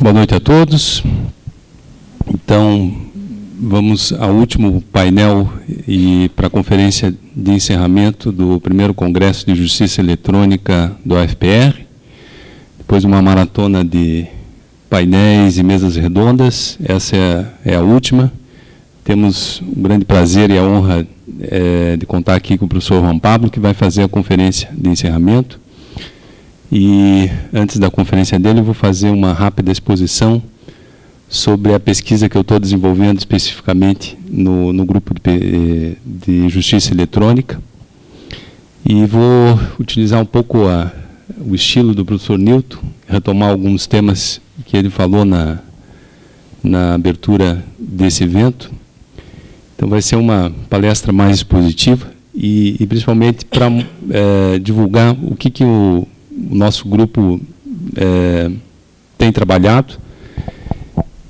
Boa noite a todos. Então, vamos ao último painel e para a conferência de encerramento do primeiro Congresso de Justiça Eletrônica do UFPR. Depois de uma maratona de painéis e mesas redondas, essa é a última. Temos o grande prazer e a honra de contar aqui com o professor Juan Pablo, que vai fazer a conferência de encerramento. E antes da conferência dele, eu vou fazer uma rápida exposição sobre a pesquisa que eu estou desenvolvendo especificamente no grupo de Justiça Eletrônica. E vou utilizar um pouco o estilo do professor Newton, retomar alguns temas que ele falou na abertura desse evento. Então vai ser uma palestra mais expositiva e principalmente para divulgar o que o nosso grupo tem trabalhado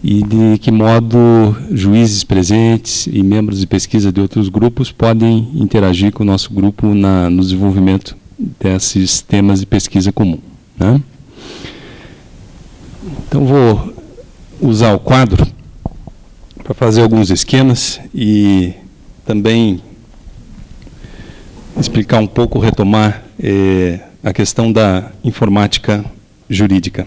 e de que modo juízes presentes e membros de pesquisa de outros grupos podem interagir com o nosso grupo no desenvolvimento desses temas de pesquisa comum, né? Então, vou usar o quadro para fazer alguns esquemas e também explicar um pouco, retomar a questão da informática jurídica.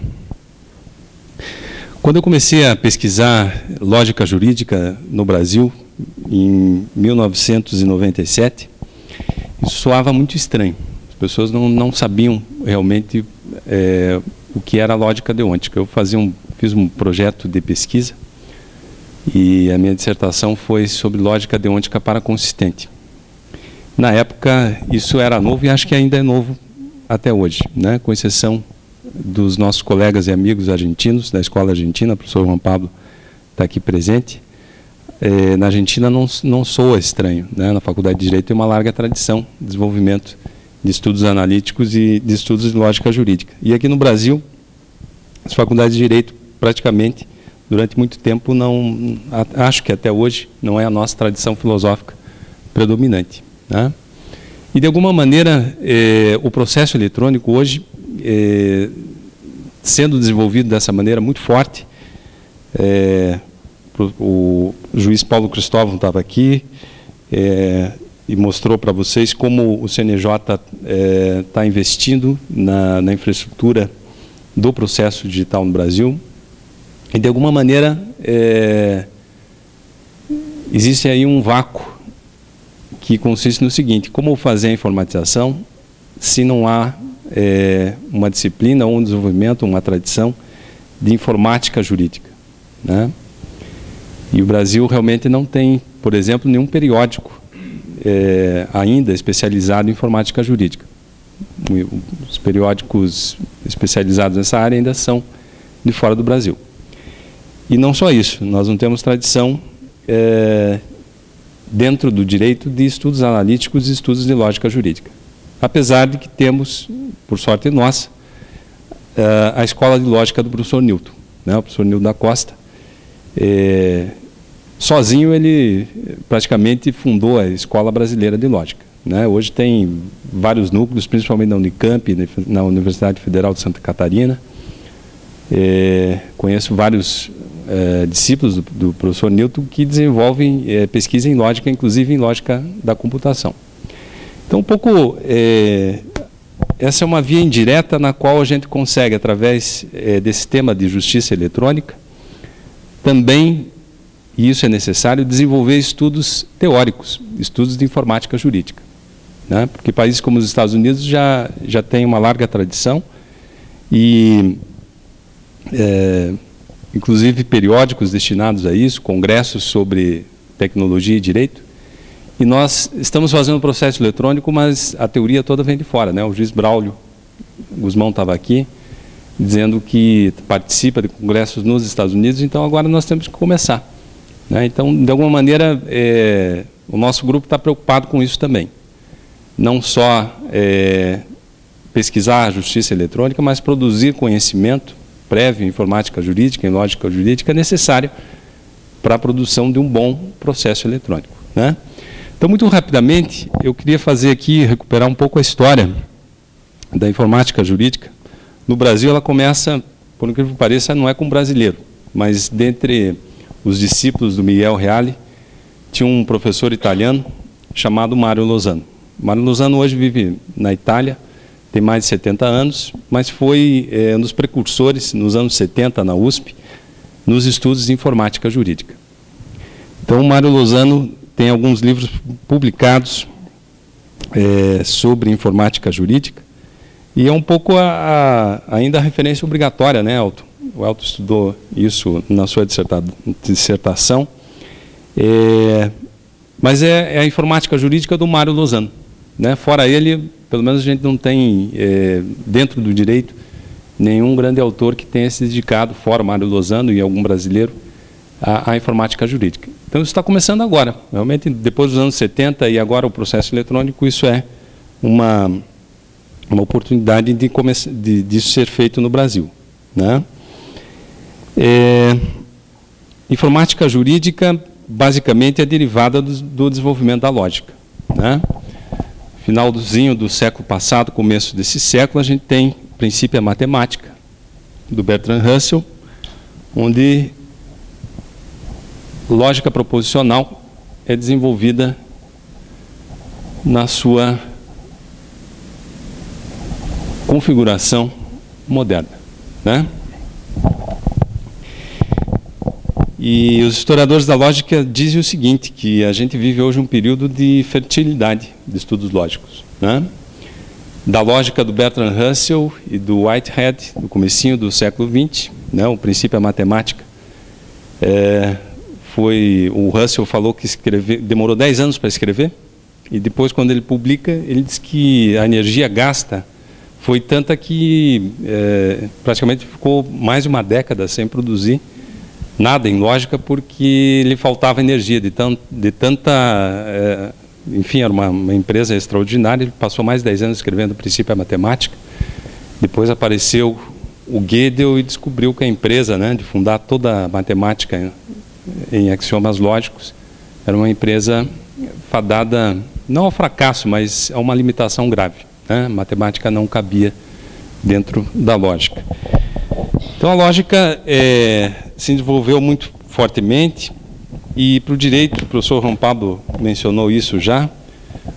Quando eu comecei a pesquisar lógica jurídica no Brasil, em 1997, isso soava muito estranho. As pessoas não sabiam realmente o que era lógica deontica. Eu fiz um projeto de pesquisa e a minha dissertação foi sobre lógica deontica para consistente. Na época, isso era novo e acho que ainda é novo até hoje, né? Com exceção dos nossos colegas e amigos argentinos, da Escola Argentina, o professor Juan Pablo está aqui presente. Na Argentina não soa estranho, né? Na Faculdade de Direito tem uma larga tradição de desenvolvimento de estudos analíticos e de estudos de lógica jurídica. E aqui no Brasil, as faculdades de Direito praticamente, durante muito tempo, acho que até hoje, não é a nossa tradição filosófica predominante, né? E, de alguma maneira, o processo eletrônico hoje, sendo desenvolvido dessa maneira muito forte, o juiz Paulo Cristóvão estava aqui e mostrou para vocês como o CNJ está investindo na infraestrutura do processo digital no Brasil. E, de alguma maneira, existe aí um vácuo que consiste no seguinte: como fazer a informatização se não há uma disciplina, ou um desenvolvimento, uma tradição de informática jurídica, né? E o Brasil realmente não tem, por exemplo, nenhum periódico ainda especializado em informática jurídica. Os periódicos especializados nessa área ainda são de fora do Brasil. E não só isso, nós não temos tradição dentro do direito de estudos analíticos e estudos de lógica jurídica. Apesar de que temos, por sorte nossa, a Escola de Lógica do professor Newton, né? O professor Newton da Costa. Sozinho ele praticamente fundou a Escola Brasileira de Lógica, né? Hoje tem vários núcleos, principalmente na Unicamp, na Universidade Federal de Santa Catarina. Conheço vários discípulos do professor Newton que desenvolvem pesquisa em lógica, inclusive em lógica da computação. Então, um pouco, essa é uma via indireta na qual a gente consegue, através desse tema de justiça eletrônica, também, e isso é necessário, desenvolver estudos teóricos, estudos de informática jurídica, né? Porque países como os Estados Unidos já têm uma larga tradição e inclusive periódicos destinados a isso, congressos sobre tecnologia e direito. E nós estamos fazendo um processo eletrônico, mas a teoria toda vem de fora, né? O juiz Braulio Guzmão estava aqui, dizendo que participa de congressos nos Estados Unidos, então agora nós temos que começar, né? Então, de alguma maneira, o nosso grupo está preocupado com isso também. Não só pesquisar a justiça eletrônica, mas produzir conhecimento prévio em informática jurídica, em lógica jurídica, necessário para a produção de um bom processo eletrônico, né? Então, muito rapidamente, eu queria fazer aqui, recuperar um pouco a história da informática jurídica. No Brasil, ela começa por incrível que pareça, não é com um brasileiro, mas dentre os discípulos do Miguel Reale, tinha um professor italiano chamado Mário Lozano. Mário Lozano hoje vive na Itália, tem mais de 70 anos, mas foi um dos precursores, nos anos 70, na USP, nos estudos de informática jurídica. Então, o Mário Lozano tem alguns livros publicados sobre informática jurídica, e é um pouco ainda a referência obrigatória, né, Elton? O Elton estudou isso na sua dissertação, mas é a informática jurídica do Mário Lozano, né? Fora ele, pelo menos a gente não tem, dentro do direito, nenhum grande autor que tenha se dedicado, fora Mário Lozano e algum brasileiro, à informática jurídica. Então, isso está começando agora. Realmente, depois dos anos 70 e agora o processo eletrônico, isso é uma oportunidade de isso ser feito no Brasil, né? Informática jurídica, basicamente, é derivada do desenvolvimento da lógica, né? Finalzinho do século passado, começo desse século, a gente tem o princípio da matemática, do Bertrand Russell, onde lógica proposicional é desenvolvida na sua configuração moderna, né? E os historiadores da lógica dizem o seguinte, que a gente vive hoje um período de fertilidade de estudos lógicos, né? Da lógica do Bertrand Russell e do Whitehead, no comecinho do século XX, né? O princípio da matemática. O Russell falou que demorou 10 anos para escrever, e depois, quando ele publica, ele diz que a energia gasta foi tanta que praticamente ficou mais de uma década sem produzir nada em lógica, porque lhe faltava energia, de tanta... enfim, era uma empresa extraordinária, ele passou mais de 10 anos escrevendo o princípio da matemática. Depois apareceu o Gödel e descobriu que a empresa, né, de fundar toda a matemática em axiomas lógicos, era uma empresa fadada, não ao fracasso, mas a uma limitação grave, né? A matemática não cabia dentro da lógica. Então, a lógica se desenvolveu muito fortemente, e para o direito, o professor Juan Pablo mencionou isso já,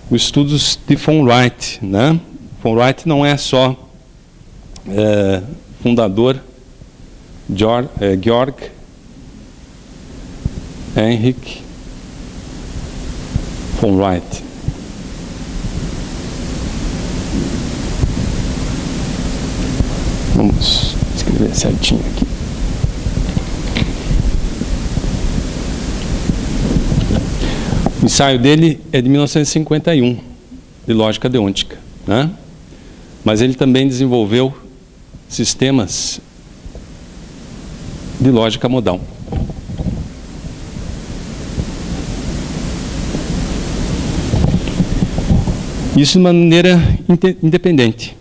os estudos de von Wright, né? Von Wright não é só fundador, Georg Henrik von Wright. Vamos escrever certinho aqui. O ensaio dele é de 1951, de lógica deôntica, né? Mas ele também desenvolveu sistemas de lógica modal. Isso de maneira independente.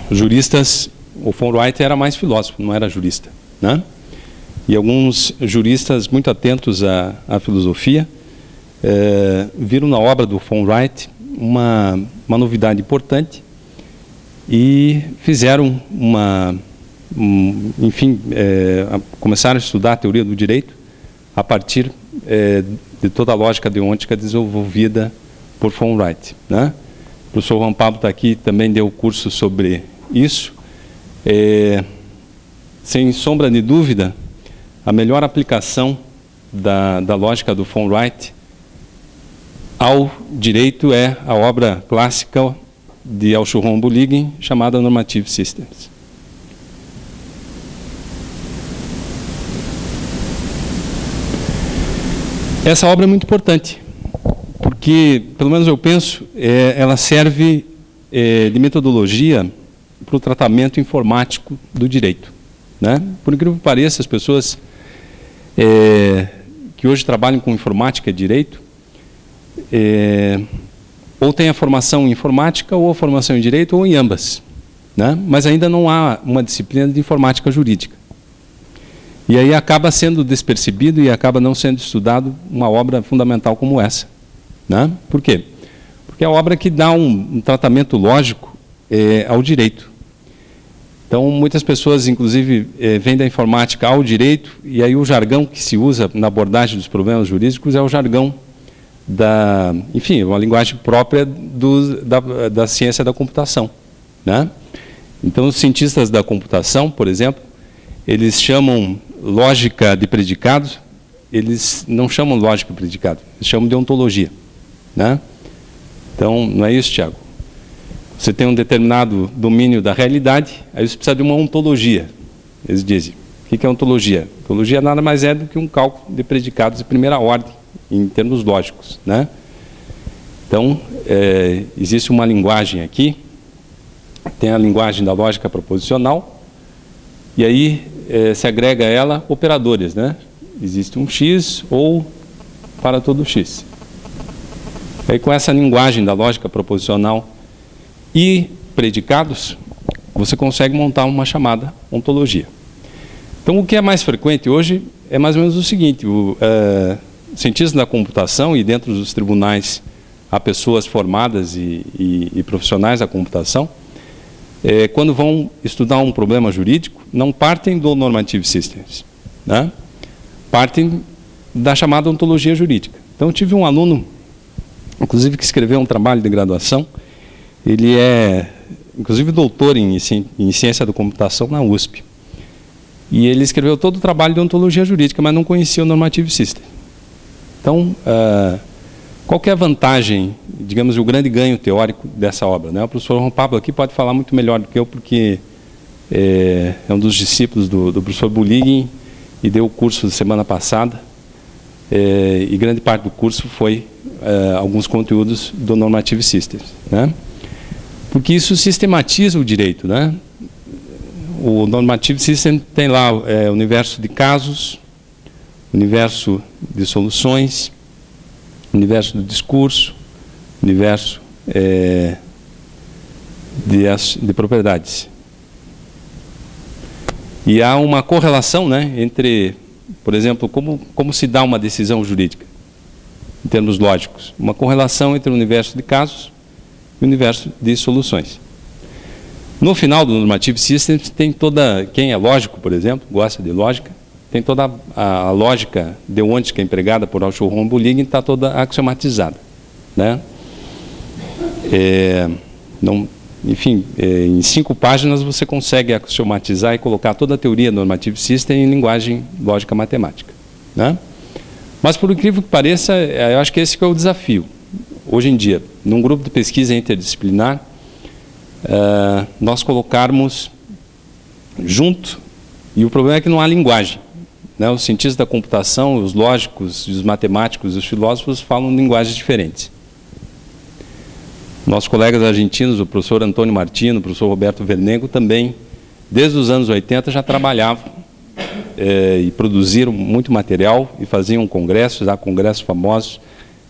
Juristas, o von Wright era mais filósofo, não era jurista, né? E alguns juristas muito atentos à filosofia viram na obra do von Wright uma novidade importante e fizeram começaram a estudar a teoria do direito a partir de toda a lógica deôntica desenvolvida por von Wright, né? O professor Juan Pablo está aqui, também deu curso sobre isso. Sem sombra de dúvida, a melhor aplicação da lógica do von Wright ao direito é a obra clássica de Alschuron Bulligen, chamada Normative Systems. Essa obra é muito importante, porque, pelo menos eu penso, ela serve de metodologia para o tratamento informático do direito, né? Por incrível que pareça, as pessoas que hoje trabalham com informática e direito, ou têm a formação em informática, ou a formação em direito, ou em ambas, né? Mas ainda não há uma disciplina de informática jurídica. E aí acaba sendo despercebido e acaba não sendo estudado uma obra fundamental como essa, né? Por quê? Porque é a obra que dá um tratamento lógico ao direito. Então, muitas pessoas, inclusive, vêm da informática ao direito, e aí o jargão que se usa na abordagem dos problemas jurídicos é o jargão enfim, uma linguagem própria da ciência da computação, né? Então, os cientistas da computação, por exemplo, eles chamam lógica de predicados, eles não chamam lógica de predicado, eles chamam de ontologia, né? Então, não é isso, Tiago? Você tem um determinado domínio da realidade, aí você precisa de uma ontologia. Eles dizem. O que é ontologia? Ontologia nada mais é do que um cálculo de predicados de primeira ordem, em termos lógicos, né? Então, existe uma linguagem aqui, tem a linguagem da lógica proposicional, e aí se agrega a ela operadores, né? Existe um X ou para todo X. Aí, com essa linguagem da lógica proposicional e predicados, você consegue montar uma chamada ontologia. Então, o que é mais frequente hoje é mais ou menos o seguinte: cientistas da computação, e dentro dos tribunais há pessoas formadas e profissionais da computação, quando vão estudar um problema jurídico, não partem do Normative Systems, né? Partem da chamada ontologia jurídica. Então, eu tive um aluno, inclusive, que escreveu um trabalho de graduação. Ele é, inclusive, doutor em ciência da computação na USP. E ele escreveu todo o trabalho de ontologia jurídica, mas não conhecia o Normative System. Então, qual que é a vantagem, digamos, o grande ganho teórico dessa obra, né? O professor Juan Pablo aqui pode falar muito melhor do que eu, porque é um dos discípulos do professor Bulligin e deu o curso da semana passada. E grande parte do curso foi alguns conteúdos do Normative Systems, né? Porque isso sistematiza o direito, né? O Normative System tem lá o universo de casos, universo de soluções, universo do discurso, universo de propriedades. E há uma correlação, né, entre, por exemplo, como se dá uma decisão jurídica, em termos lógicos. Uma correlação entre o universo de casos e o universo de soluções. No final do Normative Systems tem toda, quem é lógico, por exemplo, gosta de lógica, tem toda a lógica deontica empregada por Juan Bulligin, está toda axiomatizada, né? Enfim, em 5 páginas você consegue axiomatizar e colocar toda a teoria do Normative System em linguagem lógica matemática, né? Mas, por incrível que pareça, eu acho que esse que é o desafio. Hoje em dia, num grupo de pesquisa interdisciplinar, nós colocarmos junto, e o problema é que não há linguagem, né? Os cientistas da computação, os lógicos, os matemáticos, os filósofos falam linguagens diferentes. Nossos colegas argentinos, o professor Antônio Martino, o professor Roberto Vernengo, também, desde os anos 80, já trabalhavam e produziram muito material e faziam congressos, há congressos famosos,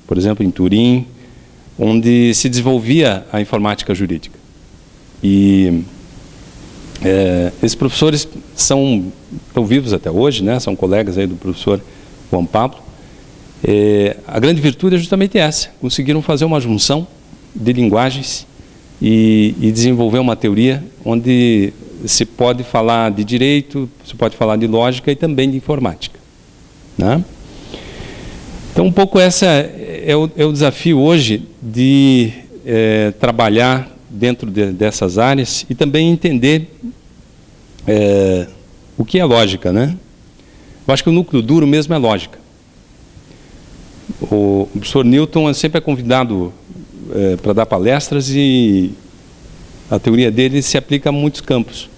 por exemplo, em Turim, onde se desenvolvia a informática jurídica. E esses professores estão vivos até hoje, né? São colegas aí do professor Juan Pablo. A grande virtude é justamente essa: conseguiram fazer uma junção de linguagens e desenvolver uma teoria onde se pode falar de direito, se pode falar de lógica e também de informática, né? Então, um pouco essa é o desafio hoje de trabalhar dentro dessas áreas e também entender o que é lógica, né? Eu acho que o núcleo duro mesmo é lógica. O professor Newton sempre é convidado para dar palestras e a teoria dele se aplica a muitos campos.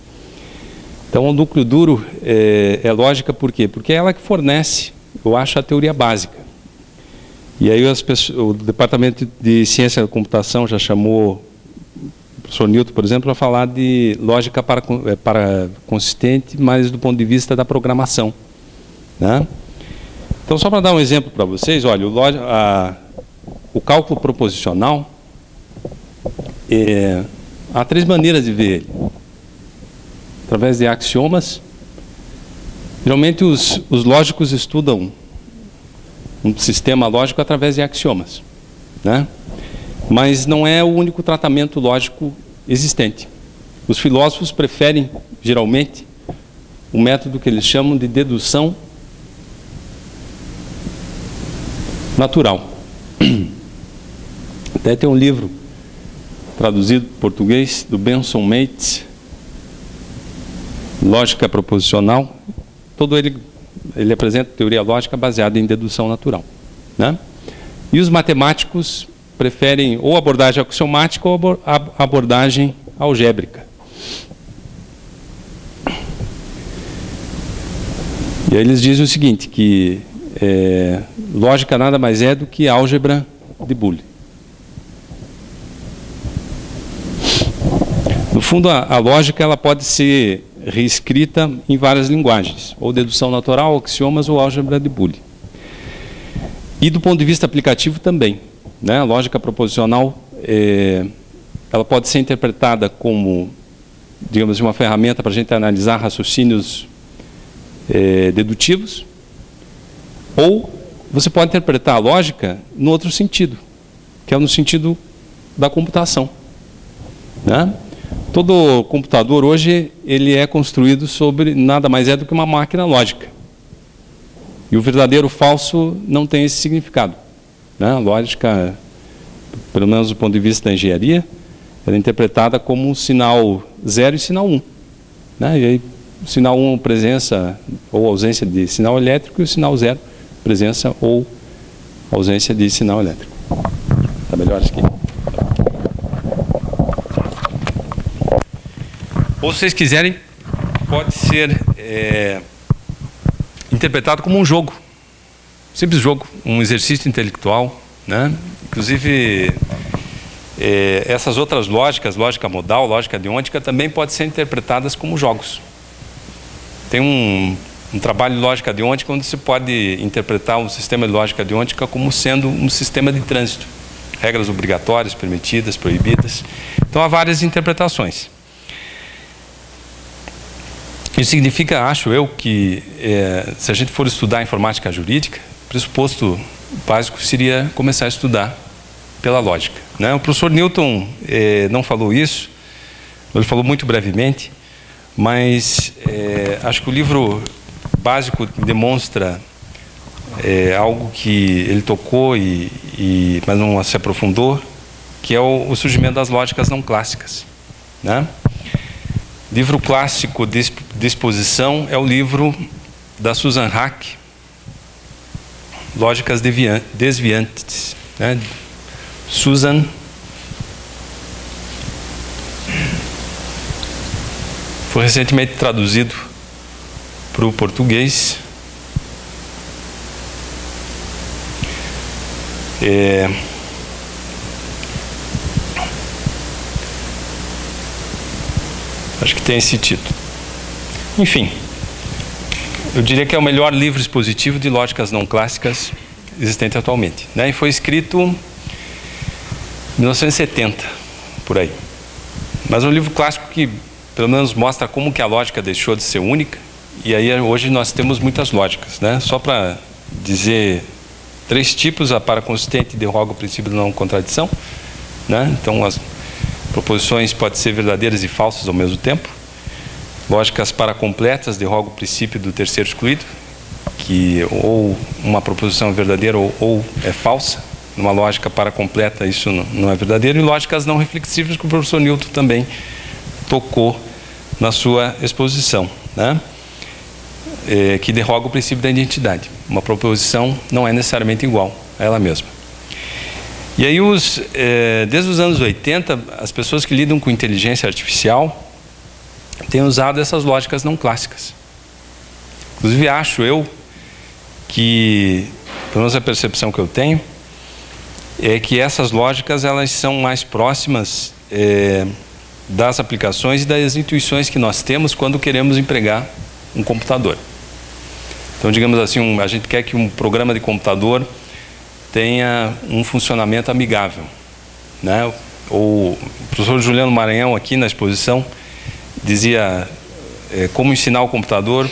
Então, o núcleo duro é lógica por quê? Porque é ela que fornece, eu acho, a teoria básica. E aí o Departamento de Ciência da Computação já chamou o professor Newton, por exemplo, para falar de lógica para consistente, mas do ponto de vista da programação, né? Então, só para dar um exemplo para vocês, olha, o cálculo proposicional, há 3 maneiras de ver ele. Através de axiomas. Geralmente os lógicos estudam um sistema lógico através de axiomas, né? Mas não é o único tratamento lógico existente. Os filósofos preferem, geralmente, o método que eles chamam de dedução natural. Até tem um livro traduzido para português do Benson Mates, Lógica Proposicional. Todo ele apresenta teoria lógica baseada em dedução natural, né? E os matemáticos preferem ou abordagem axiomática ou abordagem algébrica. E aí eles dizem o seguinte, que lógica nada mais é do que álgebra de Boole. No fundo, a lógica ela pode ser reescrita em várias linguagens, ou dedução natural, axiomas ou álgebra de Boole. E do ponto de vista aplicativo também, né? A lógica proposicional, ela pode ser interpretada como, digamos, uma ferramenta para a gente analisar raciocínios dedutivos, ou você pode interpretar a lógica no outro sentido, que é no sentido da computação, né? Todo computador hoje ele é construído sobre nada mais é do que uma máquina lógica. E o verdadeiro falso não tem esse significado, né? A lógica, pelo menos do ponto de vista da engenharia, ela é interpretada como um sinal 0 e sinal 1, né? E aí o sinal 1 presença ou ausência de sinal elétrico e o sinal 0 presença ou ausência de sinal elétrico. Está melhor aqui? Ou se vocês quiserem, pode ser interpretado como um jogo, simples jogo, um exercício intelectual, né? Inclusive, essas outras lógicas, lógica modal, lógica deôntica, também podem ser interpretadas como jogos. Tem um trabalho de lógica deôntica onde se pode interpretar um sistema de lógica deôntica como sendo um sistema de trânsito, regras obrigatórias, permitidas, proibidas. Então há várias interpretações. Isso significa, acho eu, que se a gente for estudar informática jurídica, o pressuposto básico seria começar a estudar pela lógica, né? O professor Newton não falou isso, ele falou muito brevemente, mas acho que o livro básico demonstra algo que ele tocou, mas não se aprofundou, que é o surgimento das lógicas não clássicas, né? Livro clássico de exposição é o livro da Susan Haack, Lógicas Desviantes, né? Susan foi recentemente traduzido para o português. Acho que tem esse título. Enfim, eu diria que é o melhor livro expositivo de lógicas não clássicas existente atualmente, né? E foi escrito em 1970, por aí. Mas é um livro clássico que, pelo menos, mostra como que a lógica deixou de ser única. E aí, hoje, nós temos muitas lógicas, né? Só para dizer 3 tipos: a paraconsistente derroga o princípio da não contradição, né? Então, as proposições podem ser verdadeiras e falsas ao mesmo tempo. Lógicas paracompletas derrogam o princípio do terceiro excluído, que ou uma proposição é verdadeira ou é falsa. Numa lógica paracompleta isso não é verdadeiro. E lógicas não reflexivas, que o professor Newton também tocou na sua exposição, né? Que derroga o princípio da identidade. Uma proposição não é necessariamente igual a ela mesma. E aí, desde os anos 80, as pessoas que lidam com inteligência artificial têm usado essas lógicas não clássicas. Inclusive, acho eu que, pelo menos a percepção que eu tenho, é que essas lógicas elas são mais próximas das aplicações e das intuições que nós temos quando queremos empregar um computador. Então, digamos assim, a gente quer que um programa de computador tenha um funcionamento amigável, né? O professor Juliano Maranhão, aqui na exposição, dizia como ensinar o computador,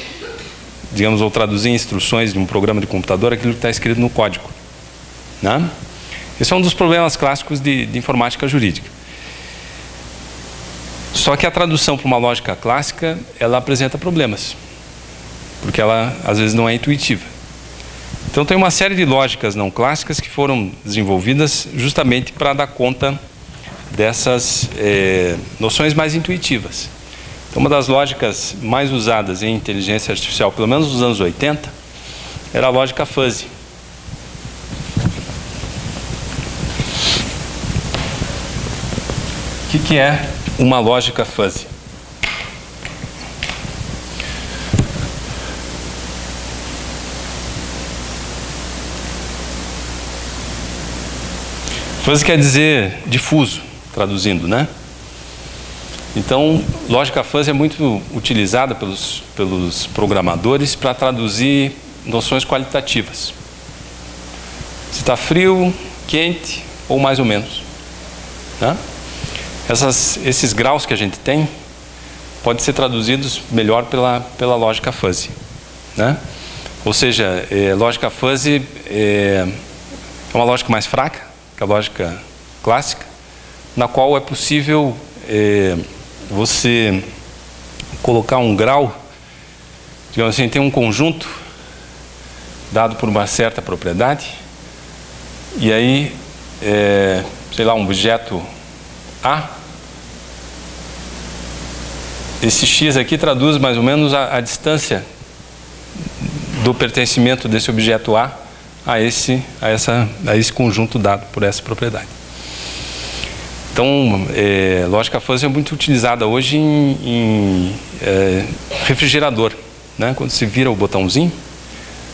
digamos, ou traduzir instruções de um programa de computador, aquilo que está escrito no código, né? Esse é um dos problemas clássicos de informática jurídica. Só que a tradução para uma lógica clássica, ela apresenta problemas, porque ela às vezes não é intuitiva. Então tem uma série de lógicas não clássicas que foram desenvolvidas justamente para dar conta dessas noções mais intuitivas. Então, uma das lógicas mais usadas em inteligência artificial, pelo menos nos anos 80, era a lógica fuzzy. O que é uma lógica fuzzy? Fuzzy quer dizer difuso, traduzindo, né? Então, lógica fuzzy é muito utilizada pelos programadores para traduzir noções qualitativas. Se está frio, quente ou mais ou menos, né? Esses graus que a gente tem podem ser traduzidos melhor pela lógica fuzzy, né? Ou seja, lógica fuzzy é uma lógica mais fraca que a lógica clássica, na qual é possível você colocar um grau, digamos assim, tem um conjunto dado por uma certa propriedade, e aí, sei lá, um objeto A, esse X aqui traduz mais ou menos a distância do pertencimento desse objeto A a esse conjunto dado por essa propriedade. Então, lógica fuzzy é muito utilizada hoje em refrigerador, né? Quando se vira o botãozinho,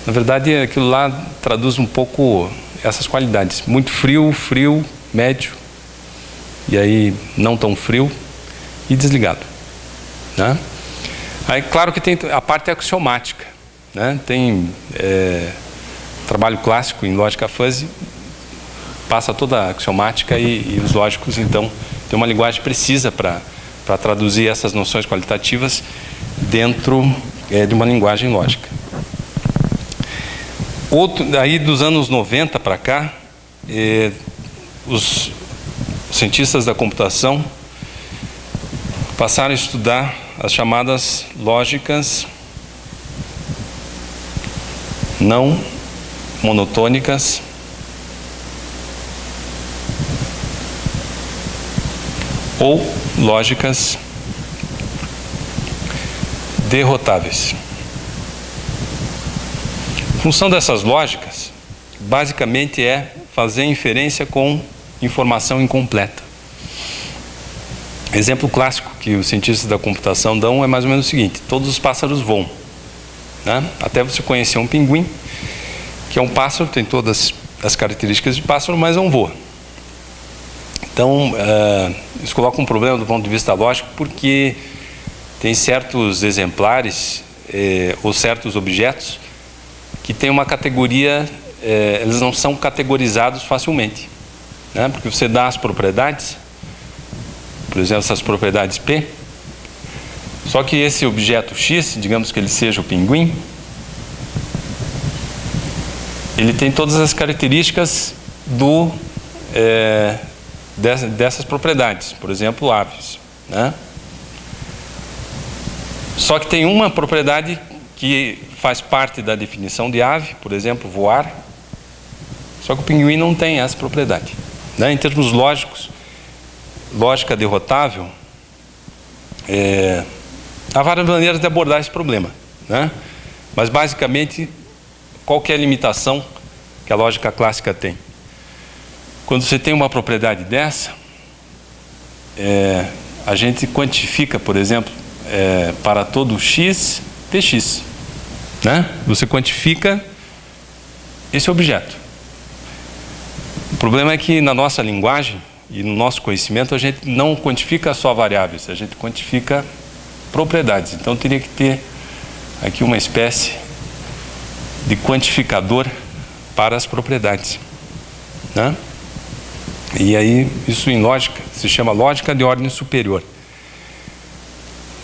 na verdade aquilo lá traduz um pouco essas qualidades. Muito frio, frio, médio, e aí não tão frio e desligado, né? Aí, claro que tem a parte axiomática, né? Tem trabalho clássico em lógica fuzzy, passa toda a axiomática e os lógicos, então, tem uma linguagem precisa para traduzir essas noções qualitativas dentro de uma linguagem lógica. Aí dos anos 90 para cá, os cientistas da computação passaram a estudar as chamadas lógicas não monotônicas ou lógicas derrotáveis. A função dessas lógicas, basicamente, é fazer inferência com informação incompleta. Exemplo clássico que os cientistas da computação dão é mais ou menos o seguinte: todos os pássaros voam, né? Até você conhecer um pinguim, que é um pássaro, tem todas as características de pássaro, mas não voa. Então, isso coloca um problema do ponto de vista lógico, porque tem certos exemplares ou certos objetos que têm uma categoria, eles não são categorizados facilmente, né? Porque você dá as propriedades, por exemplo, essas propriedades P, só que esse objeto X, digamos que ele seja o pinguim, ele tem todas as características dessas propriedades, por exemplo, aves, né? Só que tem uma propriedade que faz parte da definição de ave, por exemplo, voar, só que o pinguim não tem essa propriedade, né? Em termos lógicos, lógica derrotável, há várias maneiras de abordar esse problema, né? Mas basicamente, qual que é a limitação que a lógica clássica tem? Quando você tem uma propriedade dessa, a gente quantifica, por exemplo, para todo x, tx, né? Você quantifica esse objeto. O problema é que na nossa linguagem e no nosso conhecimento a gente não quantifica só variáveis, a gente quantifica propriedades. Então teria que ter aqui uma espécie de quantificador para as propriedades, né? E aí, isso em lógica se chama lógica de ordem superior.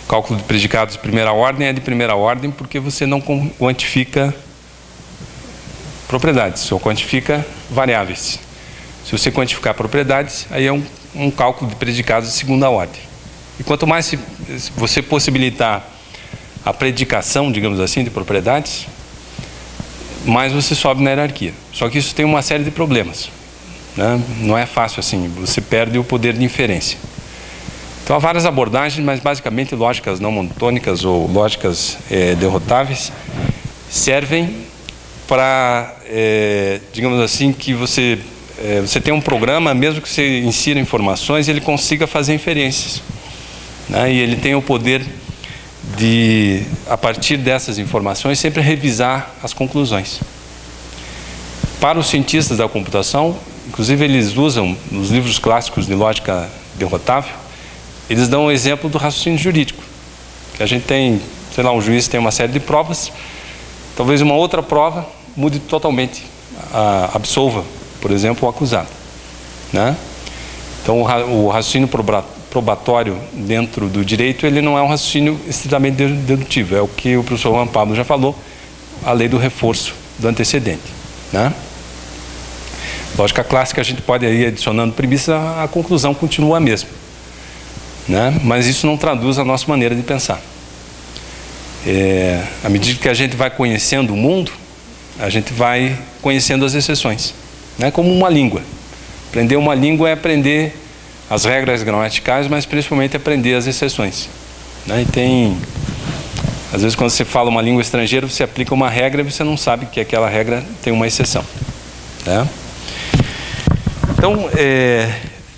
O cálculo de predicados de primeira ordem é de primeira ordem porque você não quantifica propriedades, só quantifica variáveis. Se você quantificar propriedades, aí é um cálculo de predicados de segunda ordem. E quanto mais você possibilitar a predicação, digamos assim, de propriedades, mais você sobe na hierarquia. Só que isso tem uma série de problemas, né? Não é fácil assim, você perde o poder de inferência. Então há várias abordagens, mas basicamente lógicas não monotônicas ou lógicas derrotáveis servem para, digamos assim, que você tem um programa, mesmo que você insira informações, ele consiga fazer inferências, né? E ele tem o poder de, a partir dessas informações, sempre revisar as conclusões. Para os cientistas da computação, inclusive eles usam, nos livros clássicos de lógica derrotável, eles dão o exemplo do raciocínio jurídico. Que a gente tem, sei lá, um juiz tem uma série de provas, talvez uma outra prova mude totalmente, absolva, por exemplo, o acusado, né? Então o raciocínio probatório dentro do direito, ele não é um raciocínio estritamente dedutivo, é o que o professor Juan Pablo já falou, a lei do reforço do antecedente, né? Lógica clássica, a gente pode ir adicionando premissa, a conclusão continua a mesma, né? Mas isso não traduz a nossa maneira de pensar. À medida que a gente vai conhecendo o mundo, a gente vai conhecendo as exceções, né? Como uma língua. Aprender uma língua é aprender as regras gramaticais, mas principalmente aprender as exceções, né? E tem, às vezes, quando você fala uma língua estrangeira, você aplica uma regra e você não sabe que aquela regra tem uma exceção, né? Então,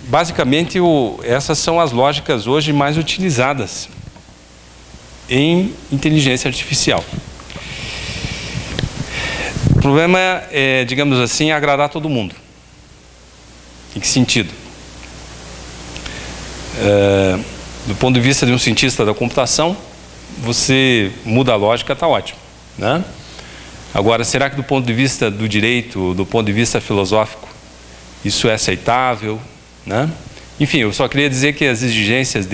basicamente, essas são as lógicas hoje mais utilizadas em inteligência artificial. O problema é, digamos assim, agradar todo mundo. Em que sentido? Do ponto de vista de um cientista da computação, você muda a lógica, está ótimo, né? Agora, será que do ponto de vista do direito, do ponto de vista filosófico, isso é aceitável, né? Enfim, eu só queria dizer que as exigências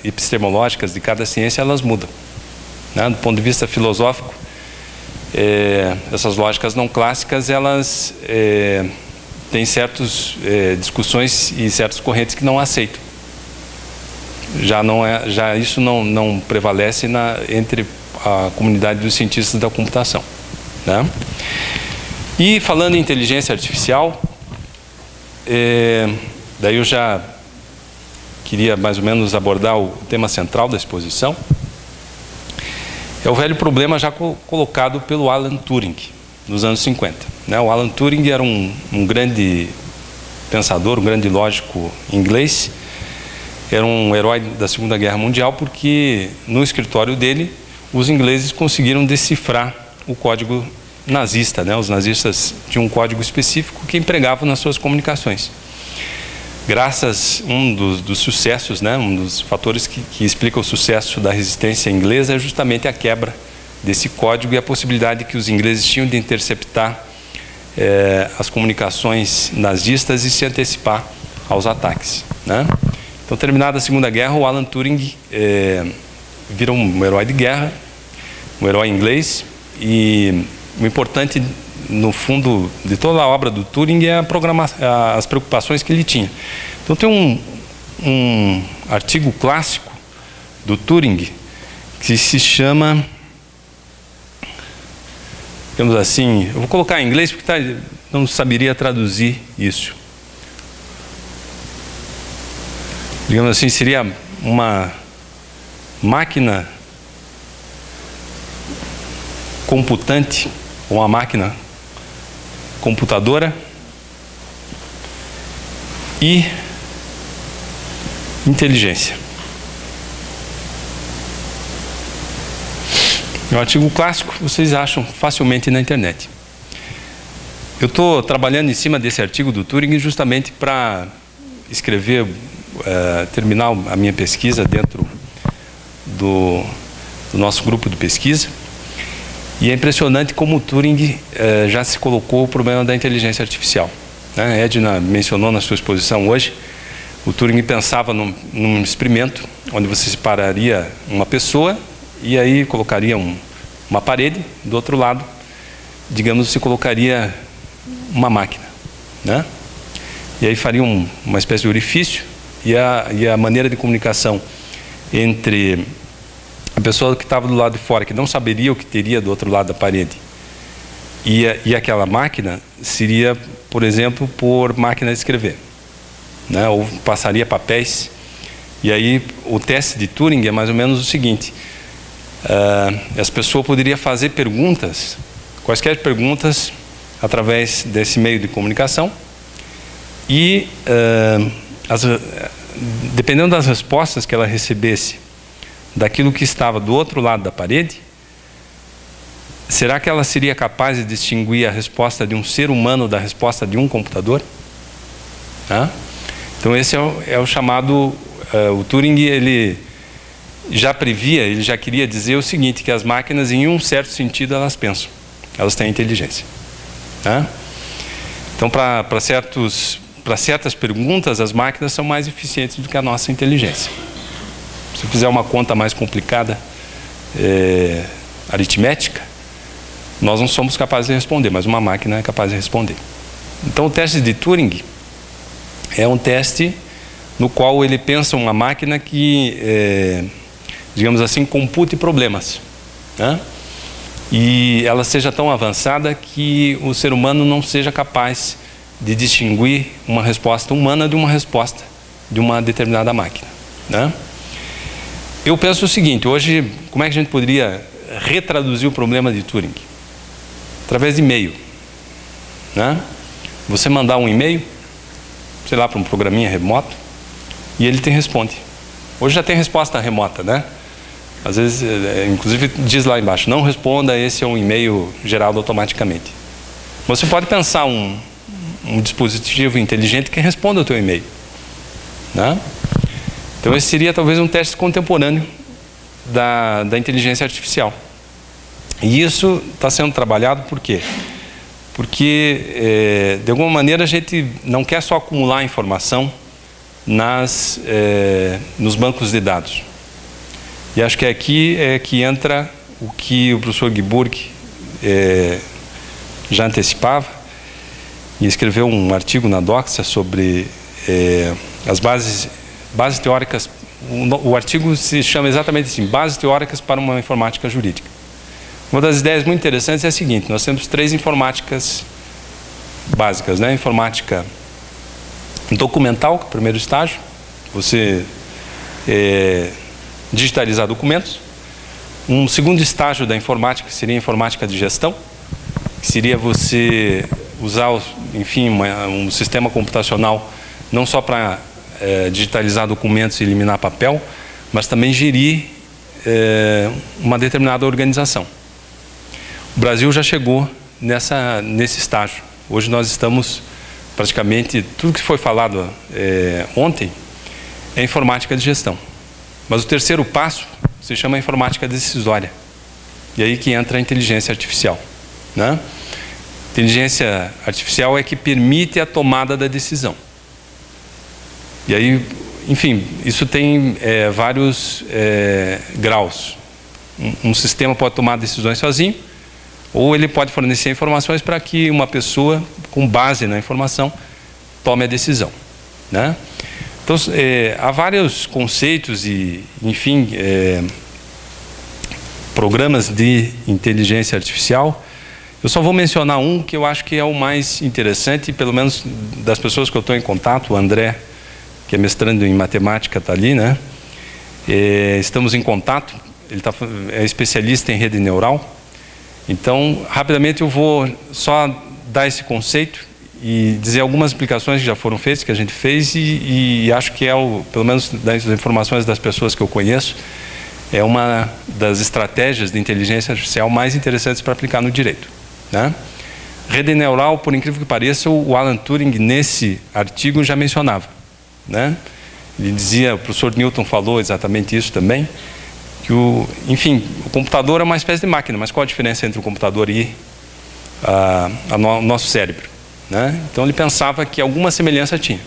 epistemológicas de cada ciência, elas mudam, né? Do ponto de vista filosófico, essas lógicas não clássicas, elas têm certas discussões e certas correntes que não aceitam. Já isso não prevalece entre a comunidade dos cientistas da computação, né? E falando em inteligência artificial, daí eu já queria mais ou menos abordar o tema central da exposição. É o velho problema já colocado pelo Alan Turing nos anos 50, né? O Alan Turing era um grande pensador, um grande lógico inglês. Era um herói da Segunda Guerra Mundial porque no escritório dele os ingleses conseguiram decifrar o código nazista, né? Os nazistas tinham um código específico que empregavam nas suas comunicações. Graças a um dos sucessos, né? Um dos fatores que explica o sucesso da resistência inglesa é justamente a quebra desse código e a possibilidade que os ingleses tinham de interceptar as comunicações nazistas e se antecipar aos ataques, né? Então, terminada a Segunda Guerra, o Alan Turing vira um herói de guerra, um herói inglês, e o importante, no fundo, de toda a obra do Turing é as preocupações que ele tinha. Então, tem um artigo clássico do Turing que se chama, digamos assim, eu vou colocar em inglês porque não saberia traduzir isso. Digamos assim, seria uma máquina computante, ou uma máquina computadora e inteligência. É um artigo clássico, vocês acham facilmente na internet. Eu estou trabalhando em cima desse artigo do Turing justamente para escrever, terminar a minha pesquisa dentro do nosso grupo de pesquisa. E é impressionante como o Turing já se colocou o problema da inteligência artificial, né? Edna mencionou na sua exposição hoje, o Turing pensava num experimento onde você separaria uma pessoa e aí colocaria uma parede, do outro lado, digamos, você colocaria uma máquina, né? E aí faria uma espécie de orifício e a maneira de comunicação entre a pessoa que estava do lado de fora, que não saberia o que teria do outro lado da parede, e aquela máquina seria, por exemplo, por máquina de escrever, né? Ou passaria papéis. E aí o teste de Turing é mais ou menos o seguinte: essa pessoa poderia fazer perguntas, quaisquer perguntas, através desse meio de comunicação, e dependendo das respostas que ela recebesse daquilo que estava do outro lado da parede, será que ela seria capaz de distinguir a resposta de um ser humano da resposta de um computador? Então esse é o chamado... o Turing, ele já previa, ele já queria dizer o seguinte, que as máquinas, em um certo sentido, elas pensam, elas têm inteligência. Então, para certas perguntas, as máquinas são mais eficientes do que a nossa inteligência. Se eu fizer uma conta mais complicada, aritmética, nós não somos capazes de responder, mas uma máquina é capaz de responder. Então, o teste de Turing é um teste no qual ele pensa uma máquina que, digamos assim, compute problemas, né? E ela seja tão avançada que o ser humano não seja capaz de distinguir uma resposta humana de uma resposta de uma determinada máquina, né? Eu penso o seguinte: hoje, como é que a gente poderia retraduzir o problema de Turing? Através de e-mail, né? Você mandar um e-mail, sei lá, para um programinha remoto, e ele responde. Hoje já tem resposta remota, né? Às vezes, inclusive, diz lá embaixo: não responda, esse é um e-mail gerado automaticamente. Você pode pensar um dispositivo inteligente que responda ao teu e-mail, né? Então esse seria talvez um teste contemporâneo da inteligência artificial. E isso está sendo trabalhado por quê? Porque, de alguma maneira, a gente não quer só acumular informação nos bancos de dados. E acho que aqui é que entra o que o professor Guiburg já antecipava, e escreveu um artigo na Doxa sobre as bases teóricas. O artigo se chama exatamente assim: Bases Teóricas para uma Informática Jurídica. Uma das ideias muito interessantes é a seguinte: nós temos 3 informáticas básicas, né? Informática documental, que é o primeiro estágio, você digitalizar documentos. Um segundo estágio da informática seria a informática de gestão, que seria você usar, enfim, um sistema computacional não só para digitalizar documentos e eliminar papel, mas também gerir uma determinada organização. O Brasil já chegou nesse estágio. Hoje nós estamos praticamente, tudo que foi falado ontem é informática de gestão. Mas o terceiro passo se chama informática decisória. E aí que entra a inteligência artificial, né? Inteligência artificial é que permite a tomada da decisão. E aí, enfim, isso tem vários graus. Um sistema pode tomar decisões sozinho, ou ele pode fornecer informações para que uma pessoa, com base na informação, tome a decisão, né? Então, há vários conceitos e, enfim, programas de inteligência artificial. Eu só vou mencionar um que eu acho que é o mais interessante, pelo menos das pessoas que eu estou em contato. O André, que é mestrando em matemática, está ali, né? Estamos em contato. Ele é especialista em rede neural. Então, rapidamente eu vou só dar esse conceito e dizer algumas explicações que já foram feitas, que a gente fez, e acho que pelo menos das informações das pessoas que eu conheço, é uma das estratégias de inteligência artificial mais interessantes para aplicar no direito, né? Rede neural, por incrível que pareça, o Alan Turing, nesse artigo, já mencionava, né? Ele dizia, o professor Newton falou exatamente isso também, que enfim, o computador é uma espécie de máquina, mas qual a diferença entre o computador e o nosso cérebro, né? Então ele pensava que alguma semelhança tinha.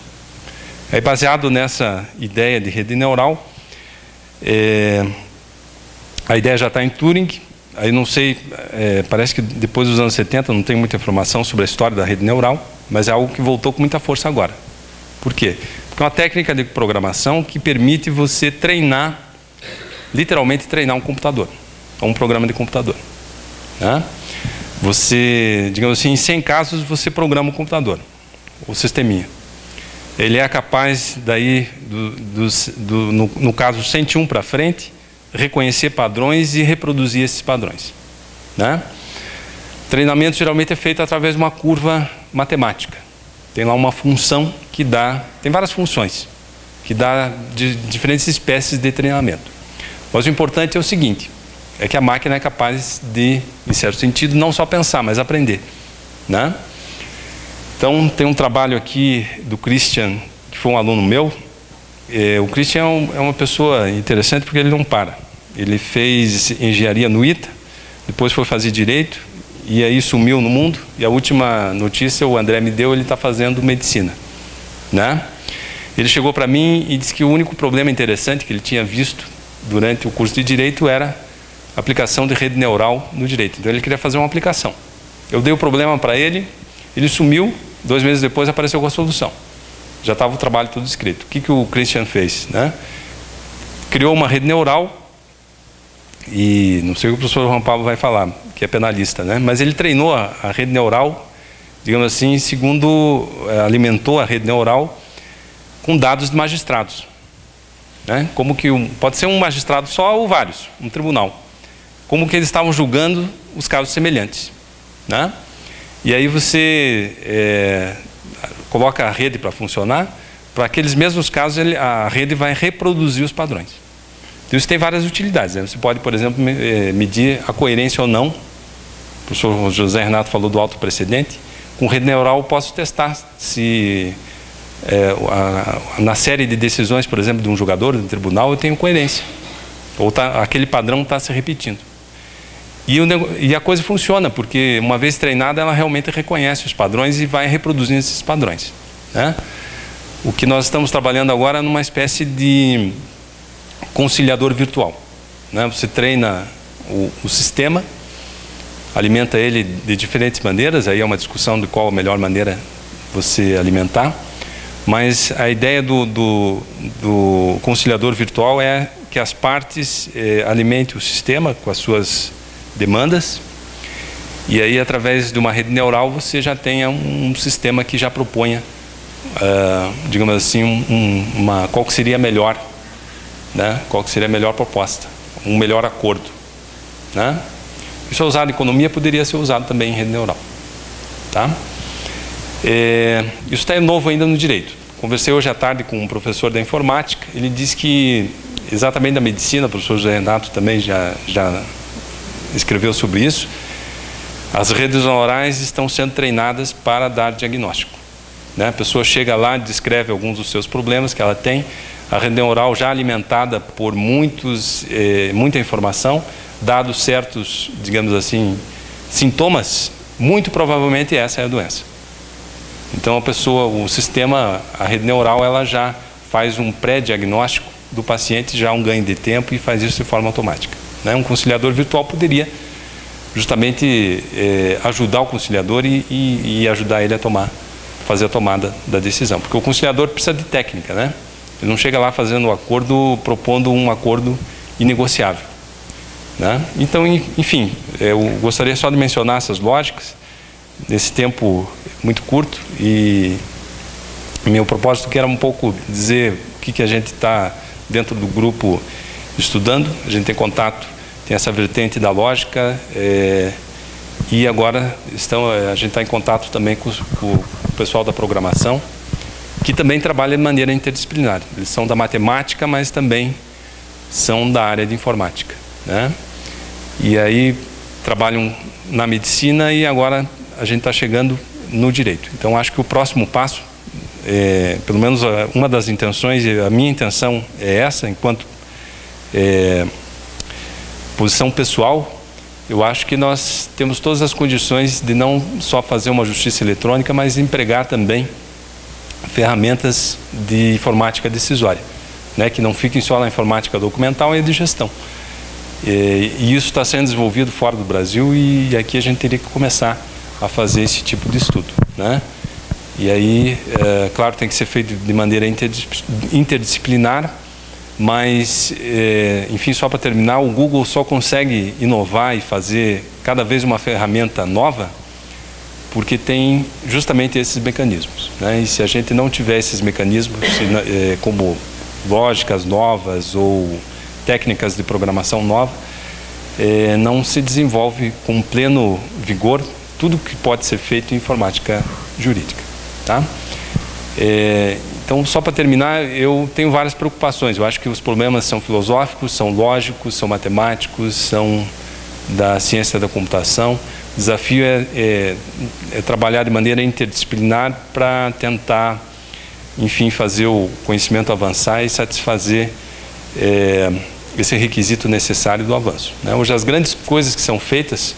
Aí, baseado nessa ideia de rede neural, a ideia já está em Turing. Aí não sei, parece que depois dos anos 70 não tem muita informação sobre a história da rede neural, mas é algo que voltou com muita força agora. Por quê? Porque é uma técnica de programação que permite você treinar literalmente treinar um computador, um programa de computador, né? Você, digamos assim, em 100 casos você programa um computador, o sisteminha. Ele é capaz, daí, no caso 101 para frente, reconhecer padrões e reproduzir esses padrões, né? Treinamento geralmente é feito através de uma curva matemática. Tem lá uma função que dá, tem várias funções, que dá de diferentes espécies de treinamento. Mas o importante é o seguinte, é que a máquina é capaz de, em certo sentido, não só pensar, mas aprender, né? Então, tem um trabalho aqui do Christian, que foi um aluno meu. O Christian é uma pessoa interessante porque ele não para. Ele fez engenharia no ITA, depois foi fazer direito, e aí sumiu no mundo. E a última notícia, o André me deu, ele está fazendo medicina, né? Ele chegou para mim e disse que o único problema interessante que ele tinha visto durante o curso de direito era a aplicação de rede neural no direito. Então, ele queria fazer uma aplicação. Eu dei o problema para ele, ele sumiu. 2 meses depois apareceu com a solução. Já estava o trabalho todo escrito. O que o Christian fez, né? Criou uma rede neural, e não sei o que o professor Juan Pablo vai falar, que é penalista, né? Mas ele treinou a rede neural, digamos assim, alimentou a rede neural com dados de magistrados, né? Como que pode ser um magistrado só ou vários, um tribunal. Como que eles estavam julgando os casos semelhantes, né? E aí você coloca a rede para funcionar, para aqueles mesmos casos a rede vai reproduzir os padrões. Então isso tem várias utilidades, né? Você pode, por exemplo, medir a coerência ou não. O professor José Renato falou do alto precedente. Com rede neural eu posso testar se na série de decisões, por exemplo, de um julgador, de um tribunal, eu tenho coerência. Ou aquele padrão está se repetindo. E a coisa funciona, porque uma vez treinada, ela realmente reconhece os padrões e vai reproduzindo esses padrões, né? O que nós estamos trabalhando agora é numa espécie de conciliador virtual, né? Você treina o sistema, alimenta ele de diferentes maneiras, aí é uma discussão de qual a melhor maneira você alimentar, mas a ideia do conciliador virtual é que as partes alimentem o sistema com as suas demandas, e aí através de uma rede neural você já tenha um sistema que já proponha, digamos assim, qual que seria a melhor, né? Qual que seria a melhor proposta, um melhor acordo, né? Isso é usado em economia, poderia ser usado também em rede neural, tá? Isso está novo ainda no direito. Conversei hoje à tarde com um professor da informática, ele disse que exatamente da medicina, o professor José Renato também já escreveu sobre isso. As redes neurais estão sendo treinadas para dar diagnóstico, né? A pessoa chega lá, descreve alguns dos seus problemas que ela tem, a rede neural já alimentada por muita informação, dados certos, digamos assim, sintomas, muito provavelmente essa é a doença. Então o sistema, a rede neural, ela já faz um pré-diagnóstico do paciente, já um ganho de tempo, e faz isso de forma automática, né? Um conciliador virtual poderia justamente ajudar o conciliador e ajudar ele a fazer a tomada da decisão, porque o conciliador precisa de técnica, né? Ele não chega lá fazendo um acordo, propondo um acordo inegociável, né? Então, enfim, eu gostaria só de mencionar essas lógicas nesse tempo muito curto, e meu propósito que era um pouco dizer o que a gente está dentro do grupo estudando. A gente tem contato, tem essa vertente da lógica, e agora a gente está em contato também com o pessoal da programação, que também trabalha de maneira interdisciplinar. Eles são da matemática, mas também são da área de informática, né? E aí trabalham na medicina, e agora a gente está chegando no direito. Então acho que o próximo passo, pelo menos uma das intenções, a minha intenção é essa, enquanto posição pessoal, eu acho que nós temos todas as condições de não só fazer uma justiça eletrônica, mas empregar também ferramentas de informática decisória, né, que não fiquem só na informática documental e de gestão. E isso está sendo desenvolvido fora do Brasil, e aqui a gente teria que começar a fazer esse tipo de estudo, né? E aí, claro, tem que ser feito de maneira interdisciplinar, Mas, enfim, só para terminar, o Google só consegue inovar e fazer cada vez uma ferramenta nova porque tem justamente esses mecanismos, né? E se a gente não tiver esses mecanismos, como lógicas novas ou técnicas de programação nova, não se desenvolve com pleno vigor tudo que pode ser feito em informática jurídica, tá? Então, só para terminar, eu tenho várias preocupações. Eu acho que os problemas são filosóficos, são lógicos, são matemáticos, são da ciência da computação. O desafio é trabalhar de maneira interdisciplinar para tentar, enfim, fazer o conhecimento avançar e satisfazer esse requisito necessário do avanço, né? Hoje, as grandes coisas que são feitas,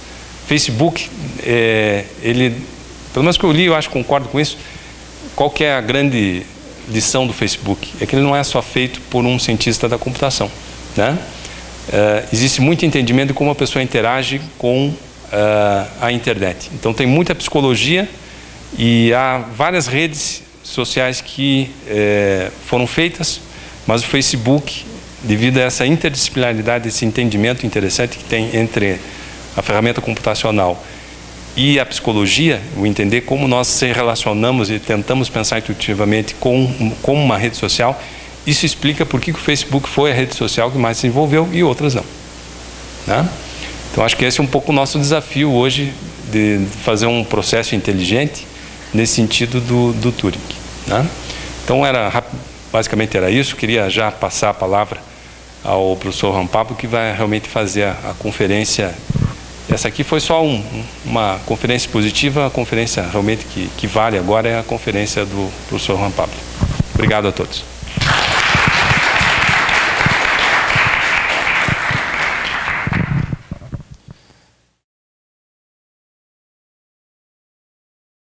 Facebook, pelo menos que eu li, eu acho que concordo com isso. Qual que é a grande lição do Facebook? É que ele não é só feito por um cientista da computação, né? Existe muito entendimento de como a pessoa interage com a internet. Então, tem muita psicologia e há várias redes sociais que foram feitas, mas o Facebook, devido a essa interdisciplinaridade, esse entendimento interessante que tem entre a ferramenta computacional e a psicologia, o entender como nós se relacionamos e tentamos pensar intuitivamente com uma rede social, isso explica por que o Facebook foi a rede social que mais se desenvolveu e outras não, né? Então, acho que esse é um pouco o nosso desafio hoje, de fazer um processo inteligente nesse sentido do Turing, né? Então, basicamente era isso. Queria já passar a palavra ao professor Juan Pablo, que vai realmente fazer a conferência. Essa aqui foi só uma conferência positiva. A conferência realmente que vale agora é a conferência do professor Juan Pablo. Obrigado a todos.